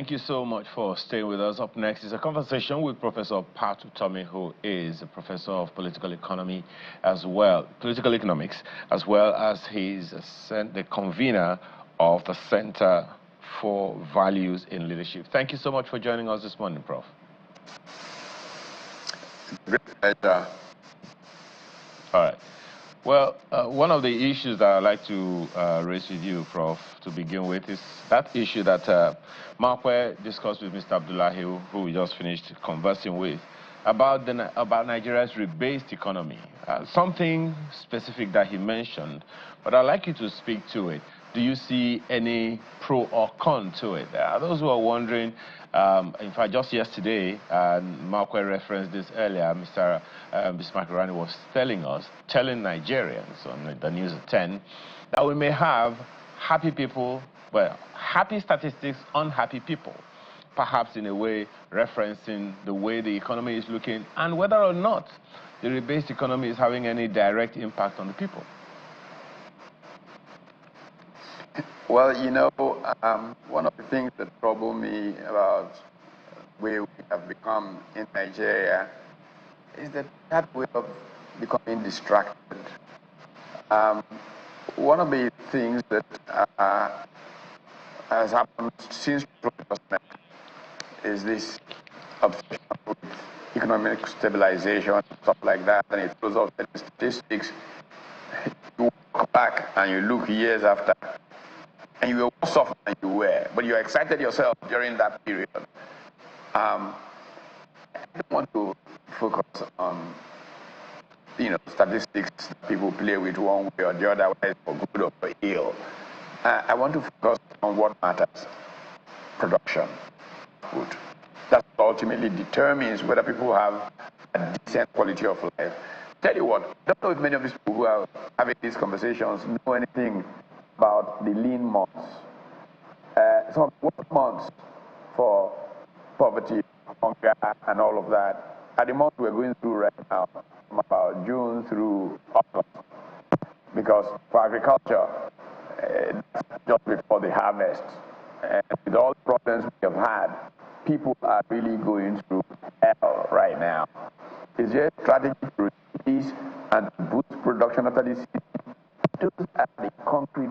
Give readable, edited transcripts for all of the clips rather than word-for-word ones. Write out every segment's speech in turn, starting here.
Thank you so much for staying with us. Up next is a conversation with Professor Pat Utomi, who is a professor of political economy political economics, as well as he's the convener of the Center for Values in Leadership. Thank you so much for joining us this morning, Prof. Great pleasure. All right. Well, one of the issues that I'd like to raise with you, Prof, to begin with, is that issue that Markwe discussed with Mr. Abdullahi, who we just finished conversing with, about Nigeria's rebased economy. Something specific that he mentioned, but I'd like you to speak to it. Do you see any pro or con to it? There are those who are wondering. In fact, just yesterday, Markwe referenced this earlier, Mr. Bismarck was telling Nigerians on the news at 10, that we may have happy people, well, happy statistics, unhappy people, perhaps in a way referencing the way the economy is looking and whether or not the rebased economy is having any direct impact on the people. Well, you know, one of the things that trouble me about where we have become in Nigeria is that way of becoming distracted. One of the things that has happened since 2000 is this obsession with economic stabilization and stuff like that, and it throws off the statistics. You walk back and you look years after, and you were worse off than you were, but you excited yourself during that period. I don't want to focus on, statistics that people play with one way or the other, whether it's for good or for ill. I want to focus on what matters: production, food. That ultimately determines whether people have a decent quality of life. Tell you what, I don't know if many of these people who are having these conversations know anything about the lean months. Some of the worst months for poverty, hunger, and all of that are the months we're going through right now, from about June through August. Because for agriculture, that's just before the harvest. And with all the problems we have had, people are really going through hell right now. Is there a strategy to release and boost production after this season? Those are the concrete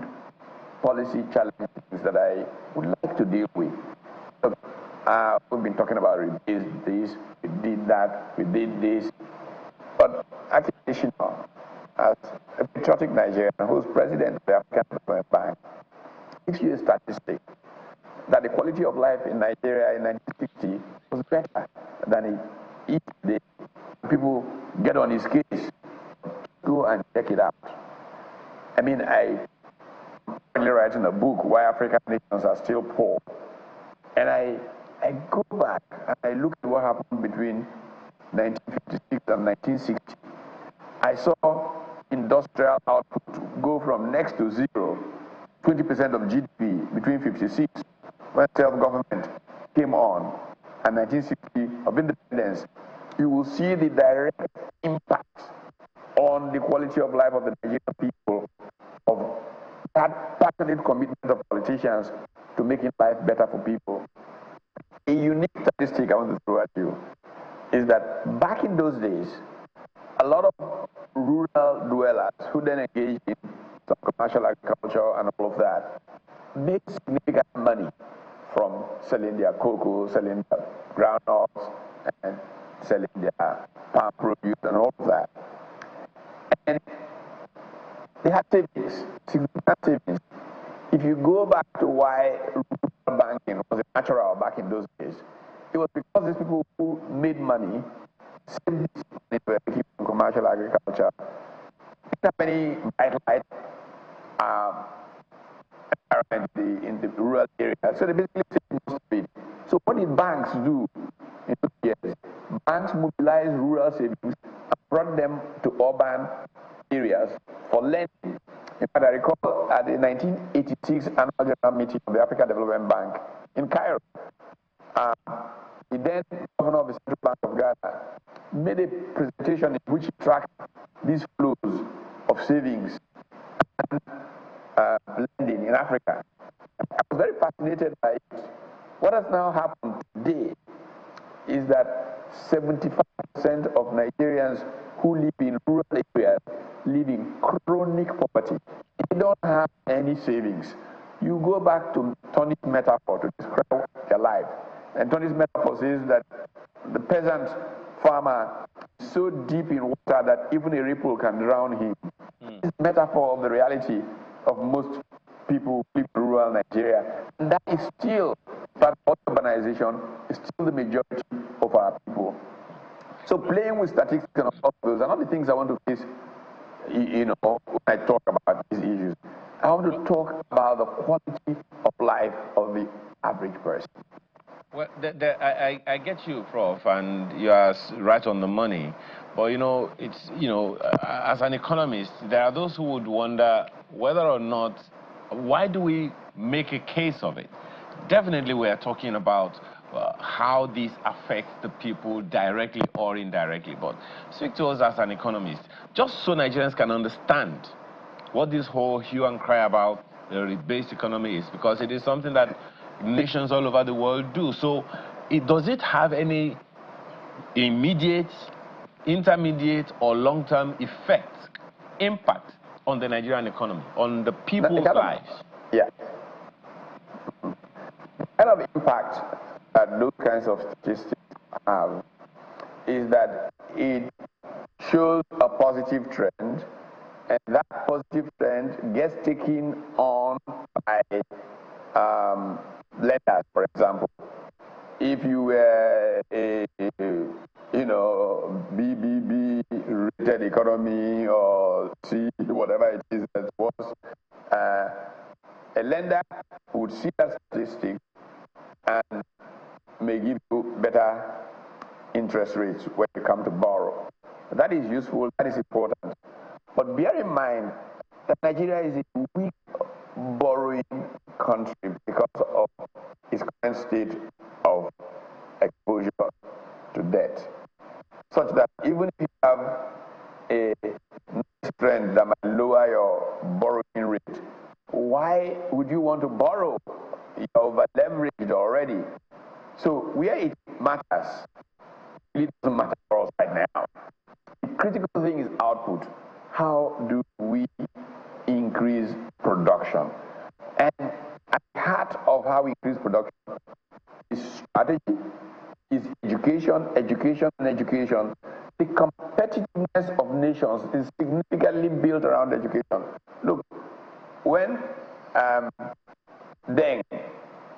policy challenges that I would like to deal with. Look, we've been talking about rebased this, we did that, we did this. But I think as a patriotic Nigerian who's president of the African Development Bank, gives you a statistic that the quality of life in Nigeria in 1960 was better than it is today. People get on his case, go and check it out. I mean, I'm currently writing a book, Why African Nations Are Still Poor. And I go back and I look at what happened between 1956 and 1960. I saw industrial output go from next to zero, 20% of GDP between 56, when self-government came on, and 1960 of independence. You will see the direct impact on the quality of life of the Nigerian people of that passionate commitment of politicians to making life better for people. A unique statistic I want to throw at you is that back in those days, a lot of rural dwellers who then engaged in some commercial agriculture and all of that made significant money from selling their cocoa, selling their groundnuts, and selling their palm produce and all of that. And they had savings, significant savings. If you go back to why rural banking was natural back in those days, it was because these people who made money saved this money to keep commercial agriculture. Didn't have any bright light in the rural area, so they basically saved most of it. So what did banks do in those years? Banks mobilized rural savings and brought them to urban areas for lending. In fact, I recall at the 1986 annual general meeting of the African Development Bank in Cairo, the then governor of the Central Bank of Ghana made a presentation in which he tracked these flows of savings and lending in Africa. I was very fascinated by it. What has now happened today is that 75% of Nigerians who live in rural areas live in chronic poverty. They don't have any savings. You go back to Tony's metaphor to describe their life. And Tony's metaphor says that the peasant farmer is so deep in water that even a ripple can drown him. This metaphor of the reality of most people who live in rural Nigeria. And that is still, but urbanization is still the majority of our people. So playing with statistics and all of those are not the things I want to face, when I talk about these issues. I want to talk about the quality of life of the average person. Well, I get you, Prof, and you are right on the money. But as an economist, there are those who would wonder whether or not, why do we make a case of it? Definitely, we are talking about how this affects the people directly or indirectly. But speak to us as an economist, just so Nigerians can understand what this whole hue and cry about the rebased economy is, because it is something that nations all over the world do. So does it have any immediate, intermediate, or long-term impact on the Nigerian economy, on the people's lives? Yeah. The kind of impact that those kinds of statistics have is that it shows a positive trend, and that positive trend gets taken on by lenders, for example. If you were a BBB rated economy or C, whatever it is that was, a lender would see that statistic and may give you better interest rates when you come to borrow. That is useful, that is important. But bear in mind that Nigeria is a weak borrowing country because of its current state of exposure to debt, such that even if you have a nice trend that might lower your borrowing rate, why would you want to borrow? You're over-leveraged already. So where it matters, it doesn't matter for us right now. The critical thing is output. How do we increase production? And at the heart of how we increase production is strategy, is education, and education. The competitiveness of nations is significantly built around education. Look, when Deng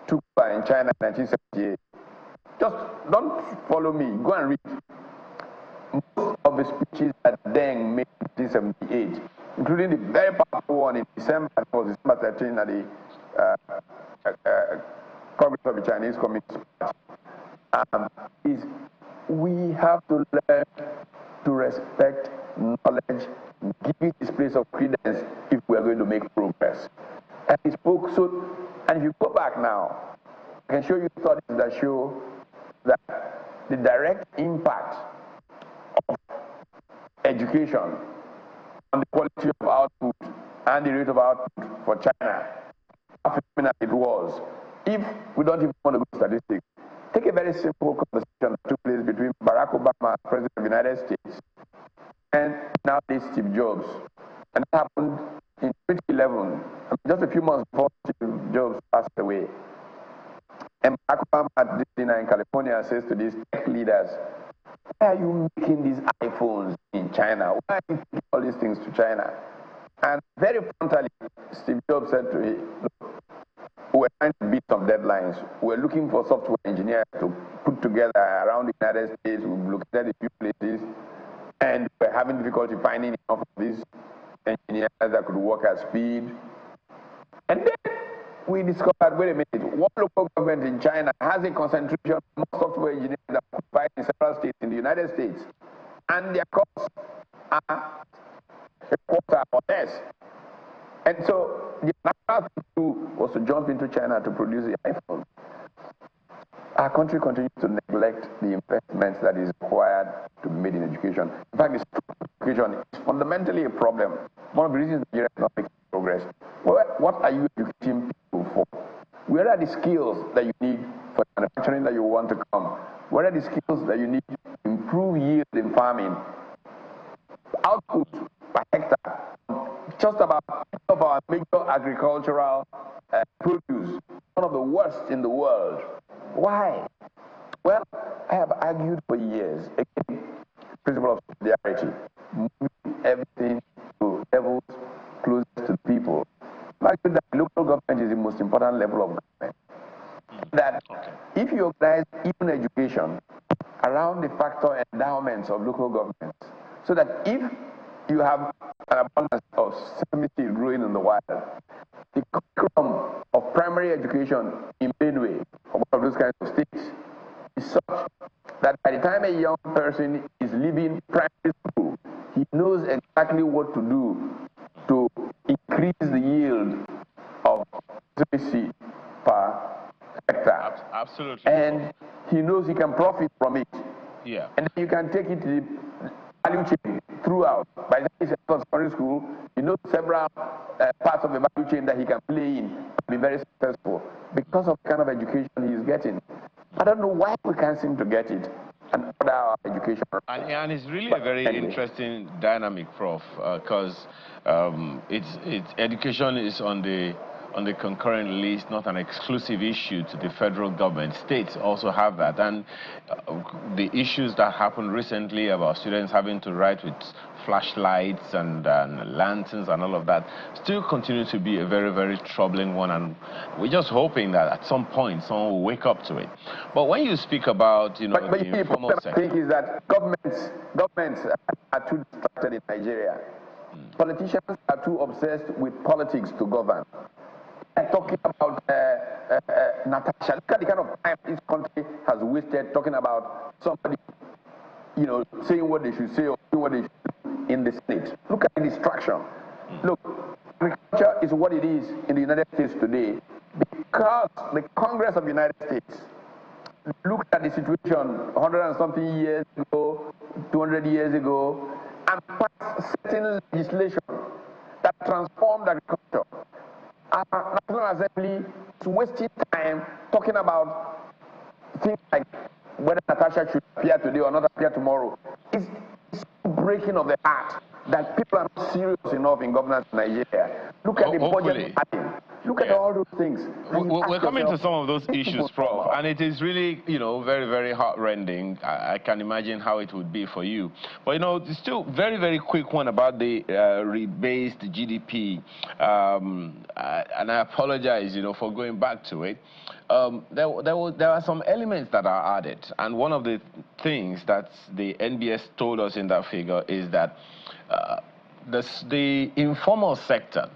took power in China in 1978, just don't follow me, go and read. Most of the speeches that Deng made in 1978, including the very powerful one in December 13 at the Congress of the Chinese Communist Party, is we have to learn to respect knowledge, give it its place of credence if we are going to make progress. And he spoke so, and if you go back now, I can show you studies that show that the direct impact of education on the quality of output and the rate of output for China, how phenomenal it was. If we don't even want to go to statistics, take a very simple conversation that took place between Barack Obama, President of the United States, and nowadays Steve Jobs. And that happened in 2011, just a few months before Steve Jobs passed away. And Barack Obama at this dinner in California says to these tech leaders, why are you making these iPhones in China? Why are you taking all these things to China? And very frontally, Steve Jobs said to him, look, we're trying to beat some deadlines. We're looking for software engineers to put together around the United States. We've looked at a few places, and we're having difficulty finding enough of these engineers that could work at speed. And then we discovered, wait a minute, one local government in China has a concentration of more software engineers that occupy in several states in the United States, and their costs are a quarter or less. And so the natural thing to do was to jump into China to produce the iPhone. Our country continues to neglect the investments that is required to be made in education. In fact, education is fundamentally a problem. One of the reasons Nigeria is not making progress. What are you educating people for? Where are the skills that you need for What are the skills that you need to improve yield in farming? Output per hectare, just about of our major agricultural produce, one of the worst in the world. Why? Well, I have argued for years again, principle of solidarity, moving everything to levels close to the people. I argue that local government is the most important level of government. That if you organize even education around the factor endowments of local governments, so that if you have an abundance of sesame seed growing in the wild, the curriculum of primary education in Benue, or one of those kinds of states, is such that by the time a young person is leaving primary school, he knows exactly what to do to increase the yield of sesame seed per hectare. Absolutely. And he knows he can profit from it. Yeah. And then you can take it to the value chain throughout. By the time he's at secondary school, he knows several parts of the value chain that he can play in and be very successful because of the kind of education he's getting. I don't know why we can't seem to get it and order our education. And it's really a very interesting dynamic, Prof, because education is on the concurrent list, not an exclusive issue to the federal government. States also have that. And the issues that happened recently about students having to write with flashlights and lanterns and all of that still continue to be a very, very troubling one. And we're just hoping that at some point someone will wake up to it. But when you speak about, the informal sector, I think is that governments are too distracted in Nigeria. Politicians are too obsessed with politics to govern. Talking about Natasha, look at the kind of time this country has wasted talking about somebody, saying what they should say or doing what they should do in the Senate. Look at the distraction. Look, agriculture is what it is in the United States today because the Congress of the United States looked at the situation 100 and something years ago, 200 years ago, and passed certain legislation that transformed agriculture. Our National Assembly is wasting time talking about things like whether Natasha should appear today or not appear tomorrow. It's breaking of the heart that people are not serious enough in governance in Nigeria. Look at the budget pattern. Look at all those things. We're coming to some of those issues, Prof, and it is really, very, very heart-rending. I can imagine how it would be for you. But, it's still very, very quick one about the rebased GDP. And I apologize, for going back to it. There are some elements that are added. And one of the things that the NBS told us in that figure is that the informal sector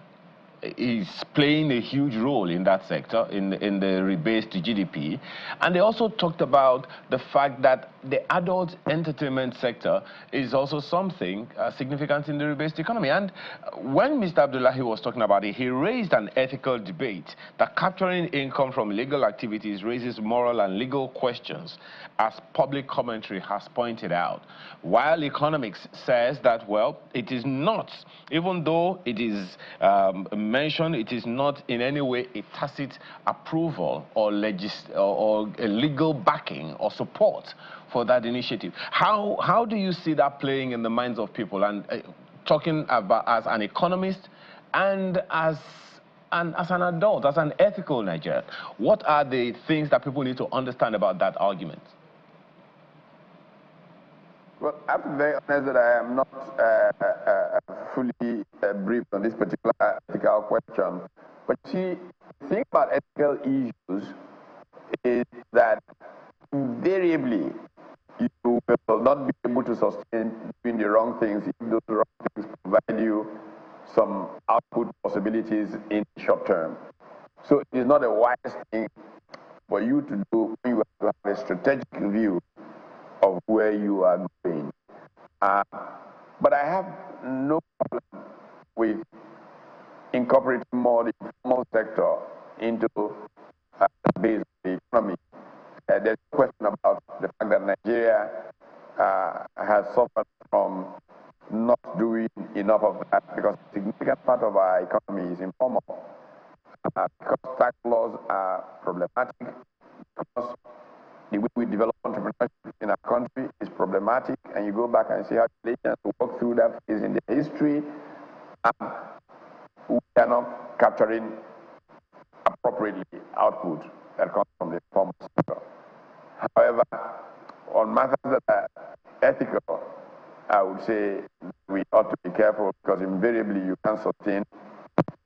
is playing a huge role in that sector, in the rebased GDP. And they also talked about the fact that the adult entertainment sector is also something significant in the rebased economy. And when Mr. Abdullahi was talking about it, he raised an ethical debate that capturing income from illegal activities raises moral and legal questions, as public commentary has pointed out. While economics says that, well, it is not, even though it is mentioned, it is not in any way a tacit approval or a legal backing or support for that initiative. How do you see that playing in the minds of people? And talking about as an economist and as an adult, as an ethical Nigerian, what are the things that people need to understand about that argument? Well, I have to be very honest that I am not fully briefed on this particular ethical question. But see, the thing about ethical issues is that invariably you will not be able to sustain doing the wrong things if those wrong things provide you some output possibilities in the short term. So it is not a wise thing for you to do when you have to have a strategic view of where you are going. But I have no problem with incorporating more the informal sector into the base of the economy. There's a question about the fact that Nigeria has suffered from not doing enough of that because a significant part of our economy is informal. Because tax laws are problematic, because the way we develop entrepreneurship in our country is problematic, and you go back and see how the nations walk through that phase in their history, we are not capturing appropriately output that comes from the formal sector. However, on matters that are ethical, I would say we ought to be careful, because invariably you can't sustain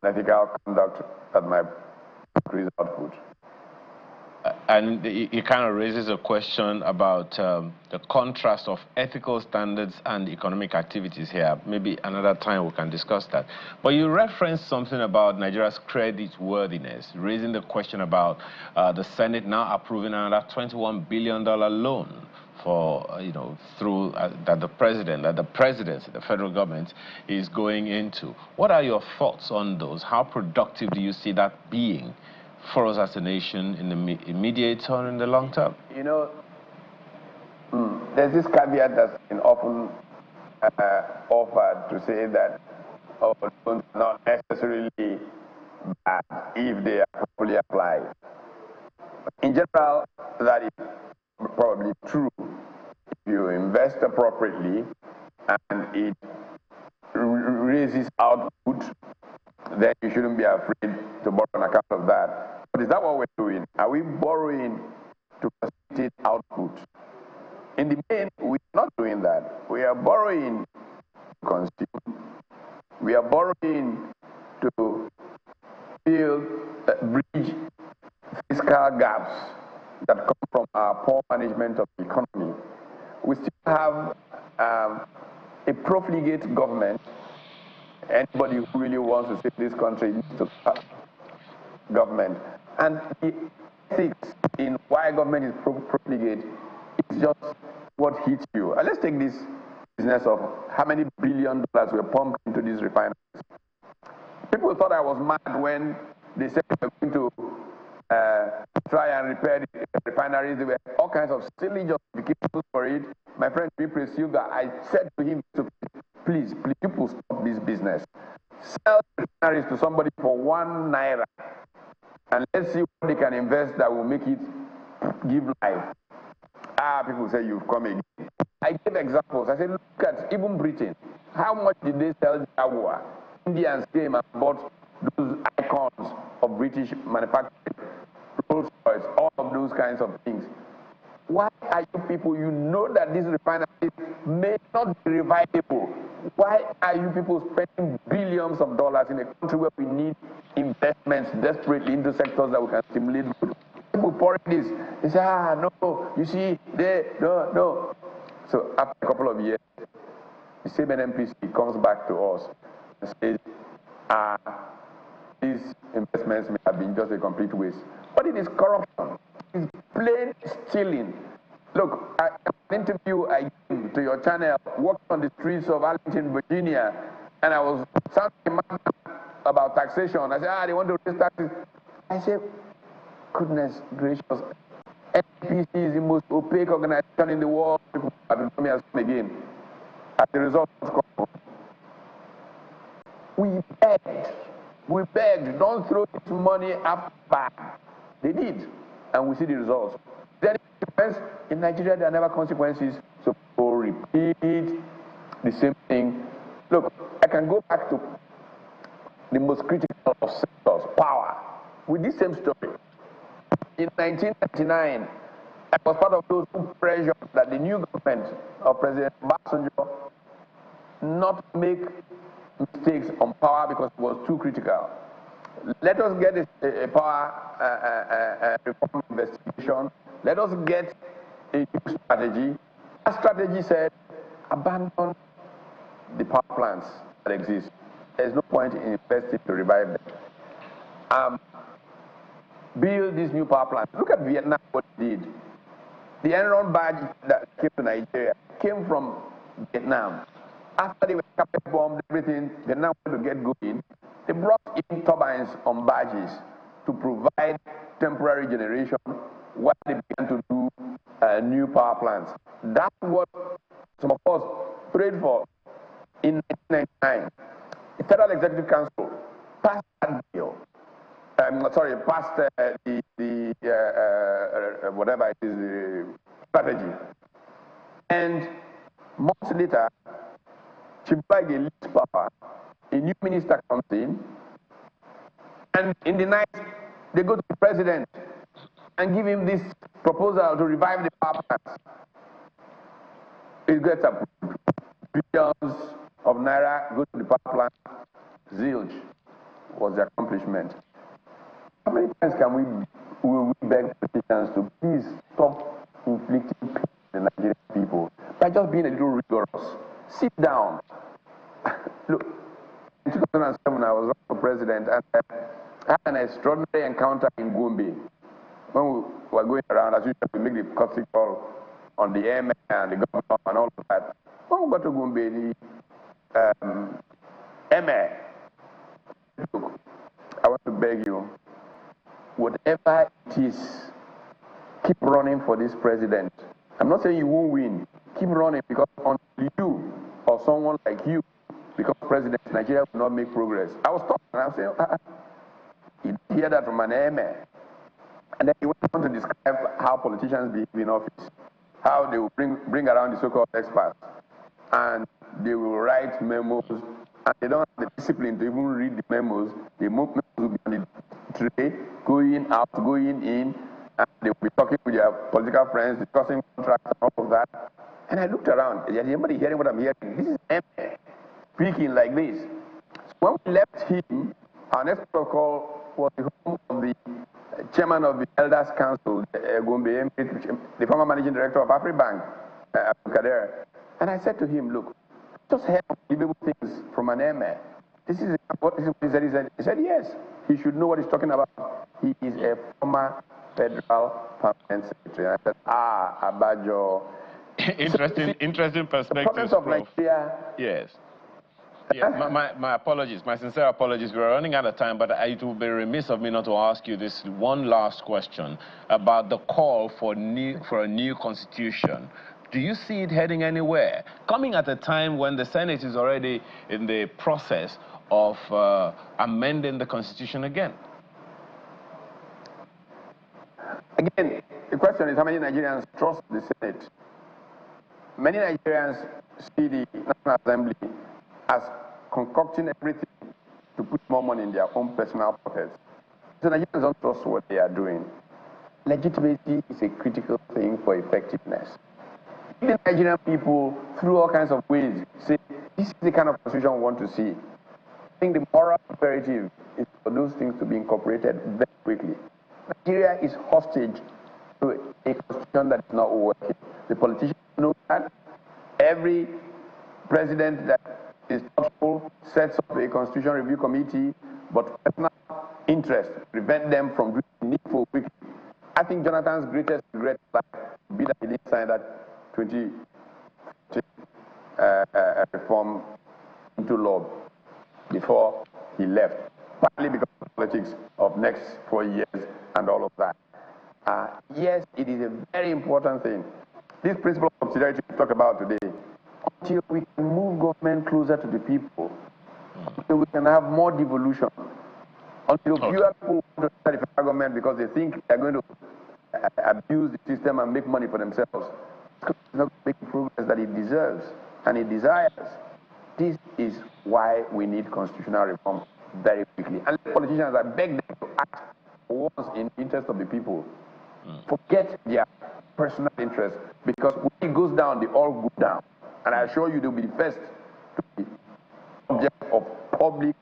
ethical conduct that might increase output. And it kind of raises a question about the contrast of ethical standards and economic activities here. Maybe another time we can discuss that. But you referenced something about Nigeria's credit worthiness, raising the question about the Senate now approving another $21 billion loan for, through that the presidency, the federal government is going into. What are your thoughts on those? How productive do you see that being for us as a nation in the immediate term and in the long term? There's this caveat that's been often offered to say that loans are not necessarily bad if they are properly applied. In general, that is probably true. If you invest appropriately and it raises output, then you shouldn't be afraid to borrow on account of that. But is that what we're doing? Are we borrowing to facilitate output? In the main, we're not doing that. We are borrowing to consume. We are borrowing to bridge fiscal gaps that come from our poor management of the economy. We still have a profligate government. Anybody who really wants to save this country needs to cut government. And the ethics in why government is profligate is just what hits you. And let's take this business of how many $1 billion were pumped into these refineries. People thought I was mad when they said they were going to try and repair the refineries. There were all kinds of silly justifications for it. My friend P. Silva, I said to him, please, people stop this business. Sell refineries to somebody for ₦1, and let's see what they can invest that will make it give life. People say you've come again. I gave examples. I said, look at even Britain. How much did they sell Jaguar? Indians came and bought those icons of British manufacturing, Rolls Royce, all of those kinds of things. Why are you people, you know that these refineries may not be revivable? Why are you people spending billions of dollars in a country where we need investments desperately into sectors that we can stimulate growth? People pouring this, they say, no, you see, no. So after a couple of years, the same NNPC comes back to us and says, these investments may have been just a complete waste. But it is corruption. It's plain stealing. Look, an interview I gave to your channel, walking on the streets of Arlington, Virginia, and I was sounding about taxation. I said, they want to raise taxes. I said, goodness gracious, NPC is the most opaque organization in the world. People have been coming as again. As a result, we begged, don't throw this money after back. They did, and we see the results. Then in Nigeria, there are never consequences, so people repeat the same thing. Look, I can go back to the most critical of sectors, power, with this same story. In 1999, I was part of those who pressured that the new government of President Obasanjo not make mistakes on power because it was too critical. Let us get a power reform investigation. Let us get a new strategy. That strategy said, abandon the power plants that exist. There's no point in investing to revive them. Build these new power plants. Look at Vietnam, what it did. The Enron badge that came to Nigeria came from Vietnam. After they were carpet bombed, everything, they now wanted to get going. They brought in turbines on barges to provide temporary generation while they began to do new power plants. That's what some of us prayed for in 1999. The Federal Executive Council passed that bill sorry, past whatever it is, strategy. And months later, Chibage leaves power, a new minister comes in, and in the night, they go to the president and give him this proposal to revive the power plants. It gets approved. Billions of naira go to the power plant. Zilch was the accomplishment. How many times will we beg politicians to please stop inflicting pain on the Nigerian people by just being a little rigorous? Sit down. Look, in 2007, I was running for president, and I had an extraordinary encounter in Gombe. When we were going around, as usual, we make the courtesy call on the airman and the governor and all of that. When we got to Gombe, the airman, look, I want to beg you, whatever it is, keep running for this president. I'm not saying you won't win. Keep running, because until you or someone like you become president, Nigeria will not make progress. I was talking, and I was saying, you hear that from an airman. And then he went on to describe how politicians behave in office, how they will bring around the so-called experts, and they will write memos, and they don't have the discipline to even read the memos. The memos will be on the tray, going out, going in, and they will be talking with their political friends, discussing contracts and all of that. And I looked around, is anybody hearing what I'm hearing? This is empty, speaking like this. So when we left him, our next protocol was the home of the chairman of the Elders Council, Gombe, the former managing director of AfriBank, Kader. And I said to him, look, just heard unbelievable things from an airman. This is what he said. He said, yes, he should know what he's talking about. He is a former federal permanent secretary. And I said, Abajo. Interesting perspective. Of Nigeria. Yes. Yeah, my apologies, my sincere apologies. We're running out of time, but it would be remiss of me not to ask you this one last question about the call for a new constitution. Do you see it heading anywhere? Coming at a time when the Senate is already in the process of amending the constitution again. Again, the question is how many Nigerians trust the Senate? Many Nigerians see the National Assembly as concocting everything to put more money in their own personal pockets. So Nigerians don't trust what they are doing. Legitimacy is a critical thing for effectiveness. Even Nigerian people, through all kinds of ways, say, this is the kind of constitution we want to see. I think the moral imperative is for those things to be incorporated very quickly. Nigeria is hostage to a constitution that is not working. The politicians know that. Every president that is thoughtful sets up a constitution review committee, but personal interest prevent them from doing the needful quickly. I think Jonathan's greatest regret would be that he didn't sign that 20 reform into law before he left, partly because of the politics of next 4 years and all of that. Yes, it is a very important thing. This principle of subsidiarity we talk about today, until we can move government closer to the people, until we can have more devolution, until fewer people want to start the federal government because they think they're going to abuse the system and make money for themselves, it's not making progress that it deserves and it desires. This is why we need constitutional reform very quickly. And politicians, I beg them to act once in the interest of the people. Forget their personal interest, because when it goes down, they all go down. And I assure you, they'll be the first to be object of public.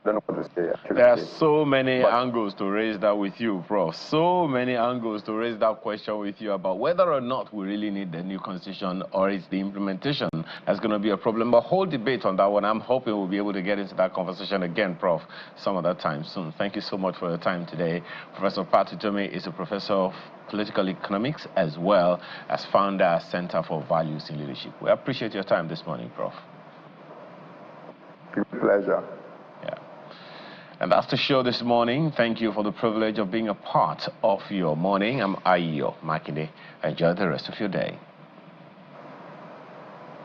I don't know what to say. There are so many angles to raise that with you, Prof. So many angles to raise that question with you about whether or not we really need the new constitution, or it's the implementation that's going to be a problem. But whole debate on that one. I'm hoping we'll be able to get into that conversation again, Prof, some other time soon. Thank you so much for your time today. Professor Utomi is a professor of political economics as well as founder Center for Values in Leadership. We appreciate your time this morning, Prof. It's a pleasure. Yeah. And that's the show this morning. Thank you for the privilege of being a part of your morning. I'm Ayo Makinde. Enjoy the rest of your day.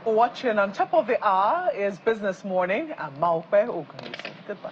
Watching on top of the hour is Business Morning. I'm Maupe Ogunisi. Goodbye.